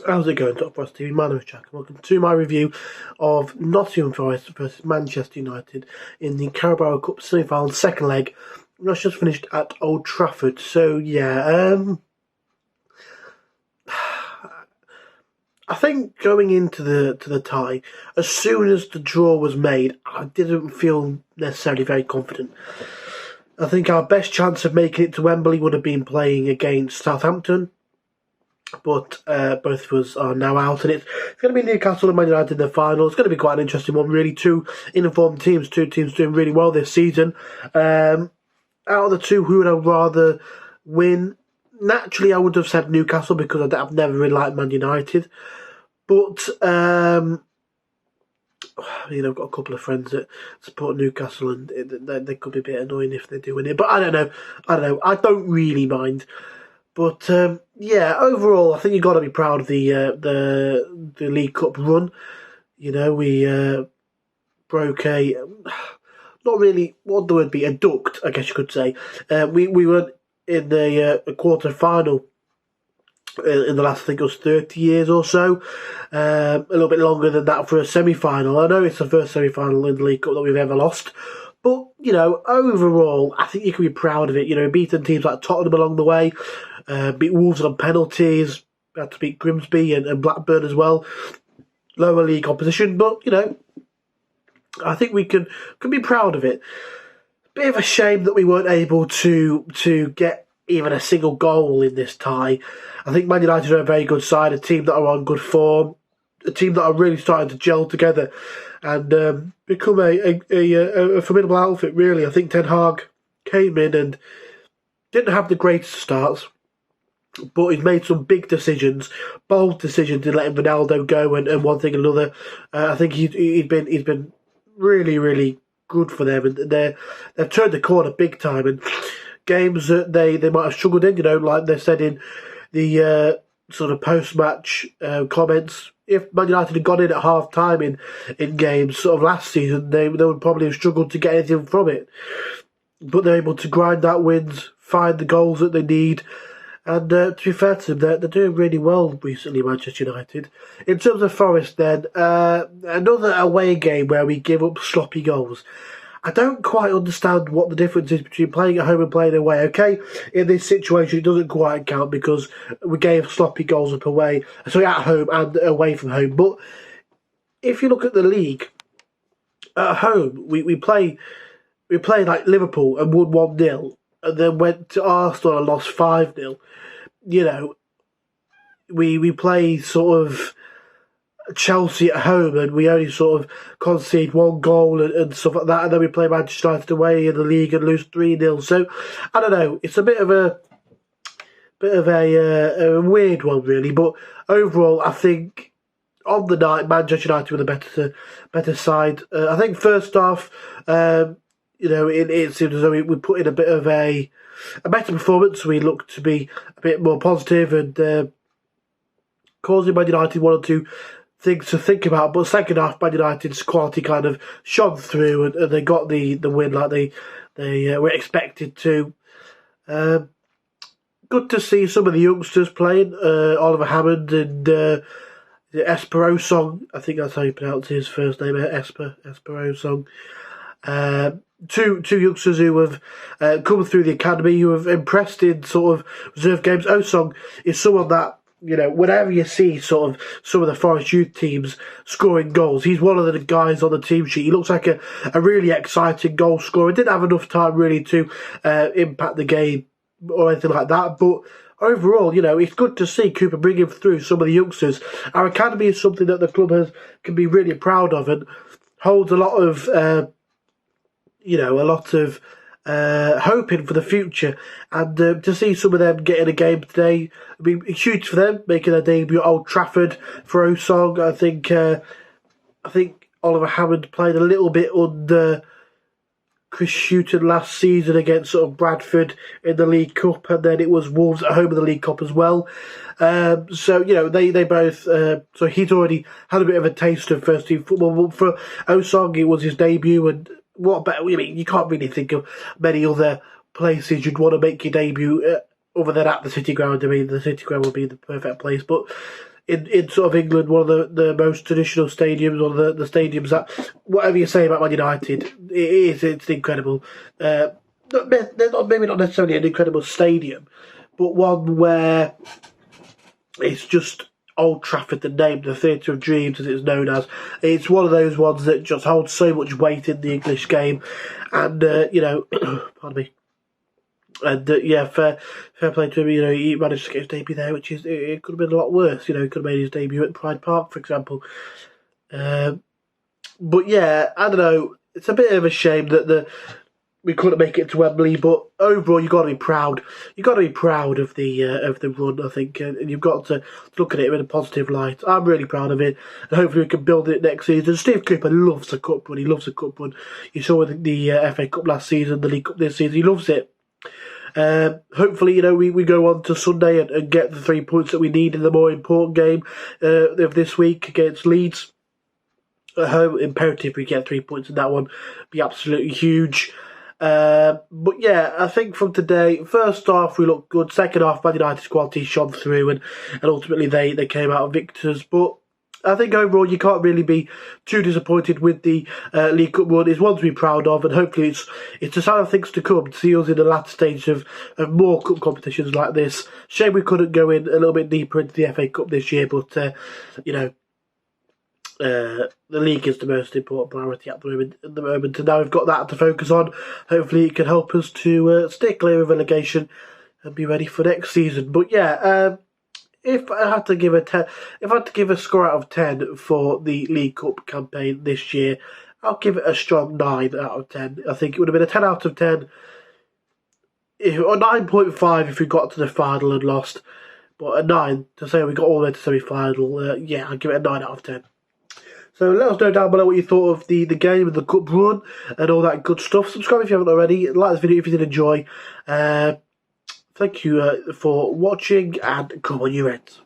How's it going, Top Forest TV? My name is Jack, and welcome to my review of Nottingham Forest versus Manchester United in the Caraboa Cup semi-final second leg. That's just finished at Old Trafford. So yeah, I think going into the tie, as soon as the draw was made, I didn't feel necessarily very confident. I think our best chance of making it to Wembley would have been playing against Southampton. But both of us are now out, and it's going to be Newcastle and Man United in the final. It's going to be quite an interesting one, really. Two informed teams, two teams doing really well this season. Out of the two, who would I rather win? Naturally, I would have said Newcastle because I've never really liked Man United. But, I've got a couple of friends that support Newcastle, and they could be a bit annoying if they do win it. But I don't know. I don't really mind. But overall, I think you've got to be proud of the League Cup run. You know, we broke not really, what the word be, a duct, I guess you could say. We were in the quarter final in the last, I think it was 30 years or so. A little bit longer than that for a semi-final. I know it's the first semi-final in the League Cup that we've ever lost. But, overall, I think you can be proud of it. Beating teams like Tottenham along the way, beat Wolves on penalties, had to beat Grimsby and Blackburn as well. Lower league opposition, but, I think we can be proud of it. Bit of a shame that we weren't able to get even a single goal in this tie. I think Man United are a very good side, a team that are on good form, a team that are really starting to gel together and become a formidable outfit, really. I think Ten Hag came in and didn't have the greatest starts, but he's made some big decisions, bold decisions in letting Ronaldo go and one thing and another. I think he's been really, really good for them, and they've turned the corner big time. And games that they might have struggled in, like they said in the sort of post-match comments, if Man United had gone in at half-time in games sort of last season, they would probably have struggled to get anything from it. But they're able to grind out wins, find the goals that they need, and to be fair to them, they're doing really well recently, Manchester United. In terms of Forest then, another away game where we give up sloppy goals. I don't quite understand what the difference is between playing at home and playing away. Okay, in this situation, it doesn't quite count because we gave sloppy goals up away, sorry, at home and away from home. But if you look at the league, at home, we played like Liverpool and won 1-0, and then went to Arsenal and lost 5-0. We play sort of Chelsea at home and we only sort of concede one goal and stuff like that, and then we play Manchester United away in the league and lose 3-0. So I don't know, it's a bit of a weird one, really. But overall, I think on the night, Manchester United were the better side. I think first half, it seemed as though we put in a bit of a better performance. We looked to be a bit more positive and causing Man United one or two things to think about. But second half, Man United's quality kind of shone through and they got the win like they were expected to. Good to see some of the youngsters playing. Oliver Hammond and Esperosong, I think that's how you pronounce his first name, Esperosong. Two youngsters who have come through the academy, who have impressed in sort of reserve games. Osong is someone that, whenever you see sort of some of the Forest youth teams scoring goals, he's one of the guys on the team sheet. He looks like a really exciting goal scorer. Didn't have enough time really to impact the game or anything like that, but overall, it's good to see Cooper bringing through some of the youngsters. Our academy is something that the club can be really proud of and holds a lot of hoping for the future, and to see some of them getting a game today would be huge for them, making their debut at Old Trafford for Osong. I think Oliver Hammond played a little bit under Chris Hughton last season against sort of Bradford in the League Cup, and then it was Wolves at home in the League Cup as well. They both. So he's already had a bit of a taste of first team football. But for Osong, it was his debut, and what better? I mean, you can't really think of many other places you'd want to make your debut other than at the City Ground. I mean, the City Ground would be the perfect place, but in sort of England, one of the most traditional stadiums, one of the stadiums that, whatever you say about Man United, it's incredible. Maybe not necessarily an incredible stadium, but one where it's just Old Trafford, the name, the Theatre of Dreams, as it's known as. It's one of those ones that just holds so much weight in the English game, and pardon me. And fair play to him. He managed to get his debut there, which is it could have been a lot worse. He could have made his debut at Pride Park, for example. But yeah, I don't know. It's a bit of a shame that we couldn't make it to Wembley, but overall, you've got to be proud. You've got to be proud of the run, I think, and you've got to look at it in a positive light. I'm really proud of it, and hopefully we can build it next season. Steve Cooper loves a cup run. He loves a cup run. You saw with the FA Cup last season, the League Cup this season. He loves it. Hopefully, we go on to Sunday and get the 3 points that we need in the more important game of this week against Leeds at home. Imperative we get 3 points in that one. Be absolutely huge. But yeah, I think from today, first half we looked good. Second half, Man United's quality shone through, and ultimately they came out victors. But I think overall you can't really be too disappointed with the League Cup run. It's one to be proud of, and hopefully it's a sign of things to come to see us in the latter stage of more cup competitions like this. Shame we couldn't go in a little bit deeper into the FA Cup this year, but the league is the most important priority at the moment, and now we've got that to focus on. Hopefully it can help us to stay clear of relegation and be ready for next season. But yeah, if I had to give a score out of 10 for the League Cup campaign this year, I'll give it a strong 9 out of 10. I think it would have been a 10 out of 10, or 9.5 if we got to the final and lost. But a 9 to say we got all the way to semi-final, I'll give it a 9 out of 10. So let us know down below what you thought of the game and the cup run and all that good stuff. Subscribe if you haven't already. Like this video if you did enjoy. Thank you for watching, and come on, you Reds.